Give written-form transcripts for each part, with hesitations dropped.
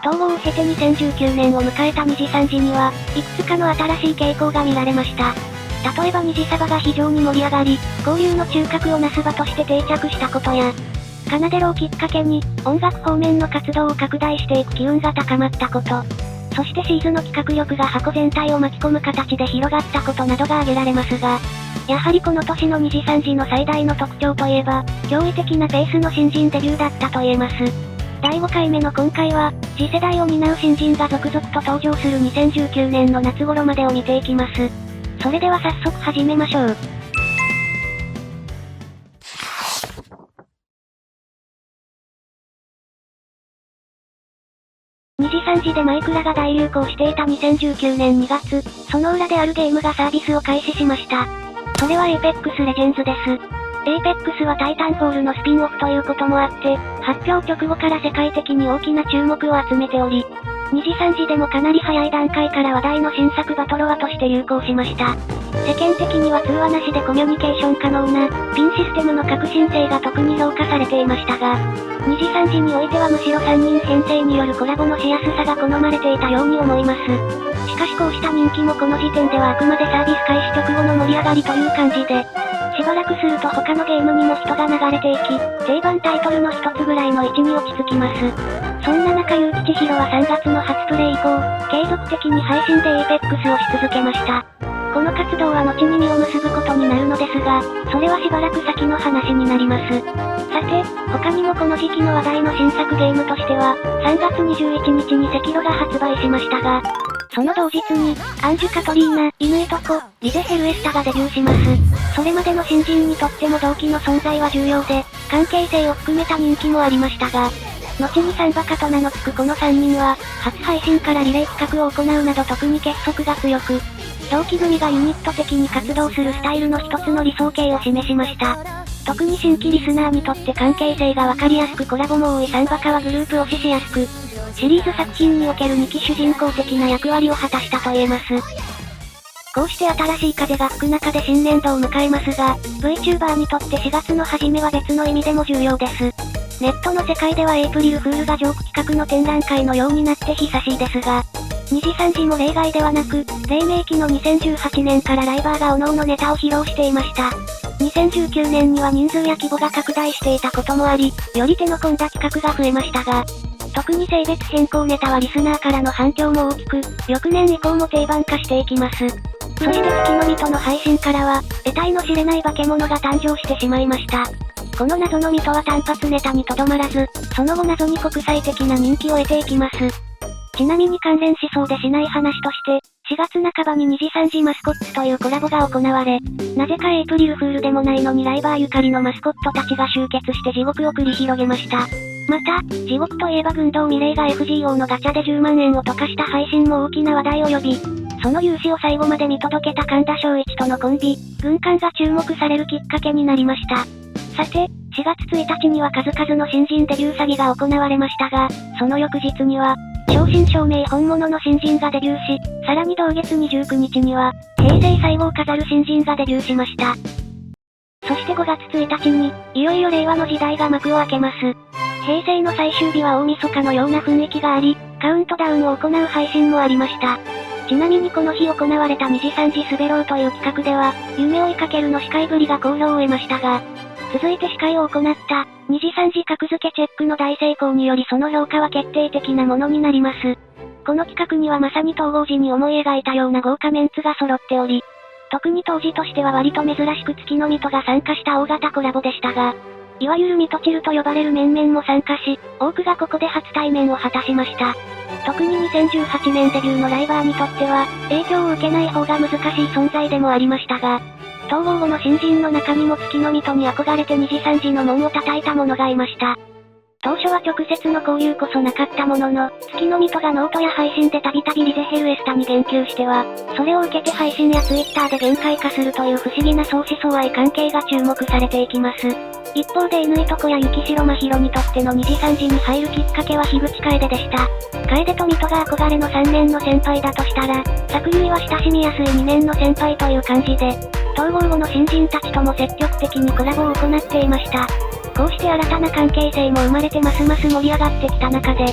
統合を経て2019年を迎えた2次3次には、いくつかの新しい傾向が見られました。例えば2次サバが非常に盛り上がり、交流の中核をなす場として定着したことや、奏でろをきっかけに、音楽方面の活動を拡大していく機運が高まったこと、そしてシーズの企画力が箱全体を巻き込む形で広がったことなどが挙げられますが、やはりこの年の2次3次の最大の特徴といえば、驚異的なペースの新人デビューだったと言えます。第5回目の今回は、次世代を担う新人が続々と登場する2019年の夏頃までを見ていきます。それでは早速始めましょう。2次3次でマイクラが大流行していた2019年2月、その裏であるゲームがサービスを開始しました。それは Apex Legends です。Apex はタイタンフォールのスピンオフということもあって、発表直後から世界的に大きな注目を集めており、2次3次でもかなり早い段階から話題の新作バトロワとして流行しました。世間的には通話なしでコミュニケーション可能な、ピンシステムの革新性が特に評価されていましたが、2次3次においてはむしろ3人編成によるコラボのしやすさが好まれていたように思います。しかしこうした人気もこの時点ではあくまでサービス開始直後の盛り上がりという感じで、しばらくすると他のゲームにも人が流れていき、定番タイトルの一つぐらいの位置に落ち着きます。そんな中結城千尋は3月の初プレイ以降、継続的に配信で Apex をし続けました。この活動は後に実を結ぶことになるのですが、それはしばらく先の話になります。さて、他にもこの時期の話題の新作ゲームとしては、3月21日に赤炉が発売しましたが、その同日に、アンジュ・カトリーナ、イヌイトコ、リゼ・ヘルエスタがデビューします。それまでの新人にとっても同期の存在は重要で、関係性を含めた人気もありましたが、後にサンバカと名の付くこの3人は、初配信からリレー企画を行うなど特に結束が強く、同期組がユニット的に活動するスタイルの一つの理想形を示しました。特に新規リスナーにとって関係性がわかりやすくコラボも多いサンバカはグループ推ししやすく、シリーズ作品における2期主人公的な役割を果たしたと言えます。こうして新しい風が吹く中で新年度を迎えますが、VTuber にとって4月の初めは別の意味でも重要です。ネットの世界ではエイプリルフールがジョーク企画の展覧会のようになって久しいですが、2次3次も例外ではなく、黎明期の2018年からライバーが各々ネタを披露していました。2019年には人数や規模が拡大していたこともあり、より手の込んだ企画が増えましたが、特に性別変更ネタはリスナーからの反響も大きく、翌年以降も定番化していきます。そして月の実との配信からは、得体の知れない化け物が誕生してしまいました。この謎の実とは単発ネタにとどまらず、その後謎に国際的な人気を得ていきます。ちなみに関連しそうでしない話として、4月半ばに2次3次マスコッツというコラボが行われ、なぜかエイプリルフールでもないのにライバーゆかりのマスコットたちが集結して地獄を繰り広げました。また、地獄といえば軍道ミレイが FGO のガチャで10万円を溶かした配信も大きな話題を呼び、その勇姿を最後まで見届けた神田正一とのコンビ、軍艦が注目されるきっかけになりました。さて、4月1日には数々の新人デビュー詐欺が行われましたが、その翌日には、正真正銘本物の新人がデビューし、さらに同月29日には、平成最後を飾る新人がデビューしました。そして5月1日に、いよいよ令和の時代が幕を開けます。平成の最終日は大晦日のような雰囲気があり、カウントダウンを行う配信もありました。ちなみにこの日行われた2次3次滑ろうという企画では、夢追いかけるの司会ぶりが好評を得ましたが、続いて司会を行った、2次3次格付けチェックの大成功によりその評価は決定的なものになります。この企画にはまさに統合時に思い描いたような豪華メンツが揃っており、特に当時としては割と珍しく月のミトが参加した大型コラボでしたが、いわゆるミトチルと呼ばれる面々も参加し、多くがここで初対面を果たしました。特に2018年デビューのライバーにとっては、影響を受けない方が難しい存在でもありましたが、統合後の新人の中にも月のミトに憧れて2次3次の門を叩いた者がいました。当初は直接の交流こそなかったものの、月のミトがノートや配信でたびたびリゼヘルエスタに言及しては、それを受けて配信やツイッターで限界化するという不思議な相思相愛関係が注目されていきます。一方で犬糸子や雪代真宙にとっての2次3次に入るきっかけは樋口楓でした。楓と水戸が憧れの3年の先輩だとしたら、作由は親しみやすい2年の先輩という感じで、統合後の新人たちとも積極的にコラボを行っていました。こうして新たな関係性も生まれてますます盛り上がってきた中で、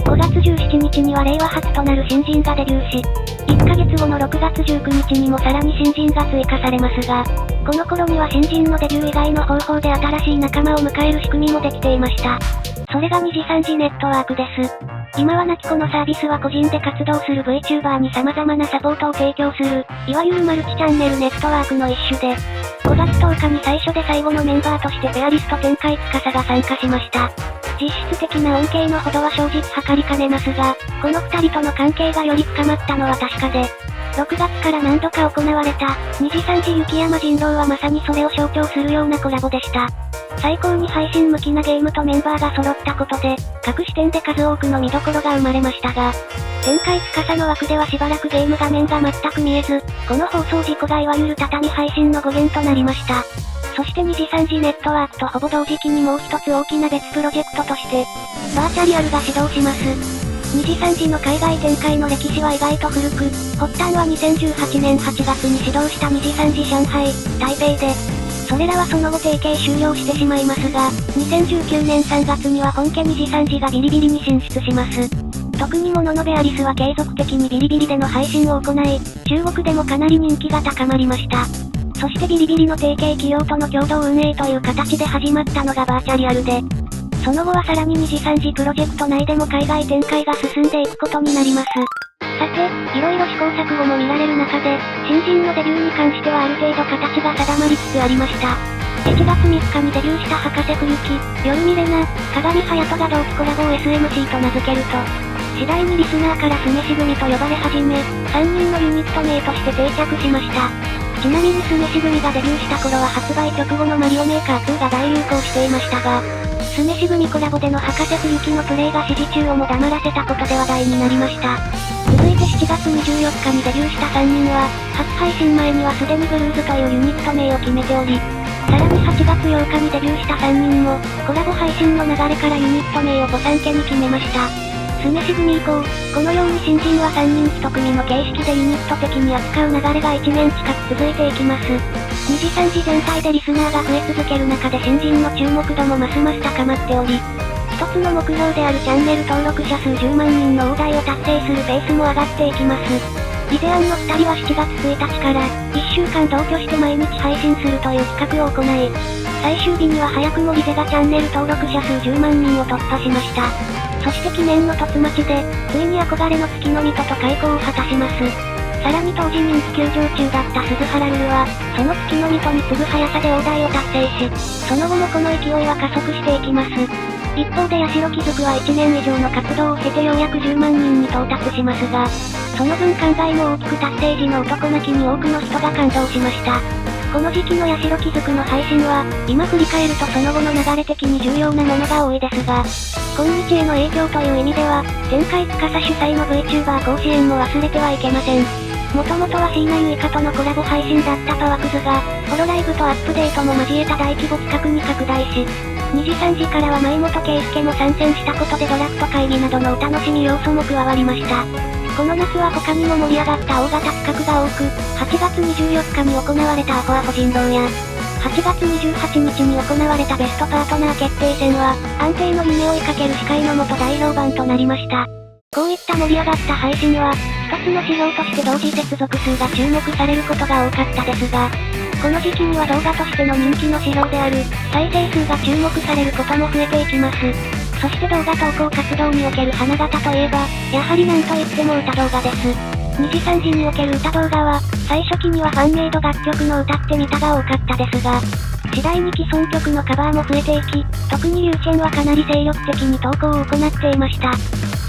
5月17日には令和初となる新人がデビューし、1ヶ月後の6月19日にもさらに新人が追加されますが、この頃には新人のデビュー以外の方法で新しい仲間を迎える仕組みもできていました。それが2次3次ネットワークです。今はなきこのサービスは個人で活動する VTuber に様々なサポートを提供する、いわゆるマルチチャンネルネットワークの一種で、5月10日に最初で最後のメンバーとしてペアリスト天海司が参加しました。実質的な恩恵のほどは正直測りかねますが、この2人との関係がより深まったのは確かで、6月から何度か行われた、2次3次雪山人狼はまさにそれを象徴するようなコラボでした。最高に配信向きなゲームとメンバーが揃ったことで、各視点で数多くの見どころが生まれましたが、天海司の枠ではしばらくゲーム画面が全く見えず、この放送事故がいわゆる畳配信の語源となりました。そして2次3次ネットワークとほぼ同時期にもう一つ大きな別プロジェクトとして、バーチャリアルが始動します。2次3次の海外展開の歴史は意外と古く、発端は2018年8月に始動した2次3次上海、台北で、それらはその後提携終了してしまいますが、2019年3月には本家2次3次がビリビリに進出します。特にモノノベアリスは継続的にビリビリでの配信を行い、中国でもかなり人気が高まりました。そしてビリビリの提携企業との共同運営という形で始まったのがバーチャリアルで、その後はさらに2次3次プロジェクト内でも海外展開が進んでいくことになります。さて、いろいろ試行錯誤も見られる中で、新人のデビューに関してはある程度形が定まりつつありました。7月3日にデビューした博士冬木、夜見れな、鏡隼人が同期コラボを SMC と名付けると、次第にリスナーから酢飯組と呼ばれ始め、3人のユニット名として定着しました。ちなみに酢飯組がデビューした頃は発売直後のマリオメーカー2が大流行していましたが、酢飯組コラボでの博士冬木のプレイが指示中をも黙らせたことで話題になりました。続いて7月24日にデビューした3人は、初配信前にはすでにブルーズというユニット名を決めており、さらに8月8日にデビューした3人も、コラボ配信の流れからユニット名を御三家に決めました。酢飯組以降、このように新人は3人1組の形式でユニット的に扱う流れが1年近く続いていきます。2次3次全体でリスナーが増え続ける中で新人の注目度もますます高まっており、一つの目標であるチャンネル登録者数10万人の大台を達成するペースも上がっていきます。リゼアンの2人は7月1日から1週間同居して毎日配信するという企画を行い、最終日には早くもリゼがチャンネル登録者数10万人を突破しました。そして記念の凸町で、ついに憧れの月の水戸と開校を果たします。さらに当時人気急上中だった鈴原ルルは、その月の水戸に次ぐ速さで大台を達成し、その後もこの勢いは加速していきます。一方で八代貴族は1年以上の活動を経てようやく10万人に到達しますが、その分考えも大きく達成時の男泣きに多くの人が感動しました。この時期の八代貴族の配信は、今振り返るとその後の流れ的に重要なものが多いですが、今日への影響という意味では、天海司主催の VTuber 甲子園も忘れてはいけません。もともとは椎名結花とのコラボ配信だったパワクズが、ホロライブとアップデートも交えた大規模企画に拡大し、2次3次からは前本圭介も参戦したことでドラフト会議などのお楽しみ要素も加わりました。この夏は他にも盛り上がった大型企画が多く、8月24日に行われたアホアホ人狼や、8月28日に行われたベストパートナー決定戦は、安定の夢を追いかける司会の元大評判となりました。こういった盛り上がった配信は、一つの指標として同時接続数が注目されることが多かったですが、この時期には動画としての人気の指標である、再生数が注目されることも増えていきます。そして動画投稿活動における花形といえば、やはりなんといっても歌動画です。2次3次における歌動画は、最初期にはファンメイド楽曲の歌ってみたが多かったですが、次第に既存曲のカバーも増えていき、特にリュウチェンはかなり精力的に投稿を行っていました。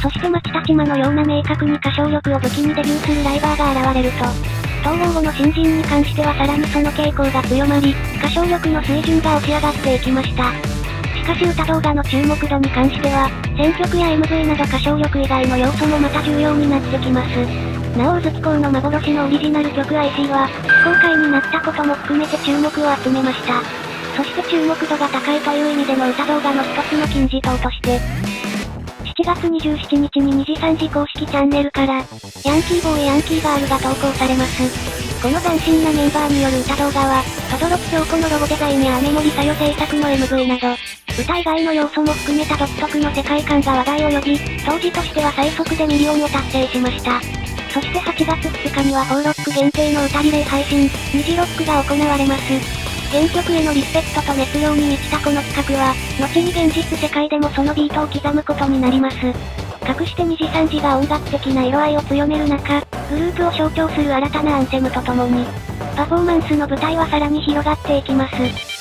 そして町田島のような明確に歌唱力を武器にデビューするライバーが現れると、統合後の新人に関してはさらにその傾向が強まり、歌唱力の水準が押し上がっていきました。しかし歌動画の注目度に関しては、選曲や MV など歌唱力以外の要素もまた重要になってきます。なお、宇月光の幻のオリジナル曲 IC は、非公開になったことも含めて注目を集めました。そして注目度が高いという意味での歌動画の一つの金字塔として、7月27日に2次3次公式チャンネルから、ヤンキーボーイヤンキーガールが投稿されます。この斬新なメンバーによる歌動画は、轟京子のロゴデザインや雨森さよ制作の MV など、歌以外の要素も含めた独特の世界観が話題を呼び、当時としては最速でミリオンを達成しました。そして8月2日には4ロック限定の歌リレー配信、虹ロックが行われます。原曲へのリスペクトと熱量に満ちたこの企画は、後に現実世界でもそのビートを刻むことになります。かくして2時3時が音楽的な色合いを強める中、グループを象徴する新たなアンセムとともに、パフォーマンスの舞台はさらに広がっていきます。